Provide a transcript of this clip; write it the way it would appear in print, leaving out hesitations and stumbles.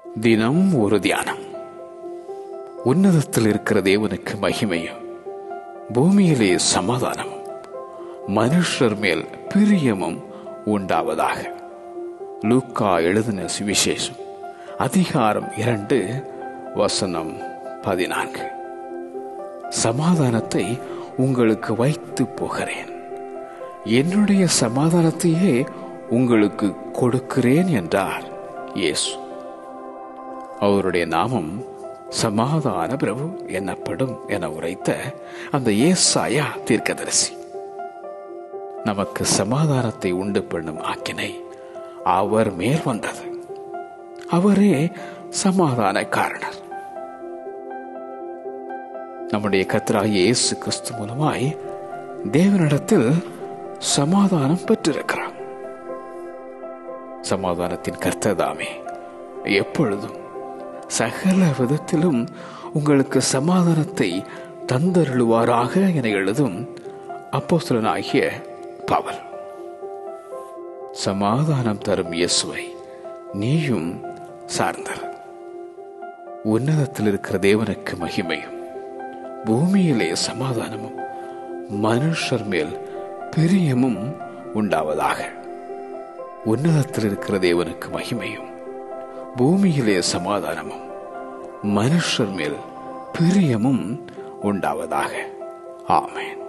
தினம் ஒரு தியானம். உன்னதத்தில் இருக்கிற தேவனுக்கு மகிமையும், பூமியிலே சமாதானமும், மனுஷர் மேல் பிரியமும் உண்டாவதாக. லூக்கா எழுதின சுவிசேஷம் அதிகாரம் 2 வசனம் 14. சமாதானத்தை உங்களுக்கு வைத்து போகிறேன், என்னுடைய சமாதானத்தையே உங்களுக்கு கொடுக்கிறேன் என்றார் இயேசு. அவருடைய நாமம் சமாதான பிரபு எனப்படும் என உரைத்த அந்த ஏசாயா தீர்க்கதரிசி. நமக்கு சமாதானத்தை உண்டு பண்ணும் ஆக்கினை அவர் மேல் வந்தது. அவரே சமாதான காரணர். நம்முடைய கர்த்தராகிய இயேசு கிறிஸ்து மூலமாய் தேவனிடத்தில் சமாதானம் பெற்றிருக்கிறார். சமாதானத்தின் கர்த்ததாமே எப்பொழுதும் சகல விதத்திலும் உங்களுக்கு சமாதானத்தை தந்தருளுவாராக என எழுதும் அப்போஸ்தலனாகிய பவுல். சமாதானம் தரும் இயேசுவை நீயும் சார்ந்தர். உன்னதத்தில் இருக்கிற தேவனுக்கு மகிமையும், பூமியிலே சமாதானமும், மனுஷர் மேல் பிரியமும் உண்டாவதாக. உன்னதத்தில் இருக்கிற தேவனுக்கு மகிமையும், பூமியிலே சமாதானமும், மனுஷர் மேல் பிரியமும் உண்டாவதாக. ஆமென்.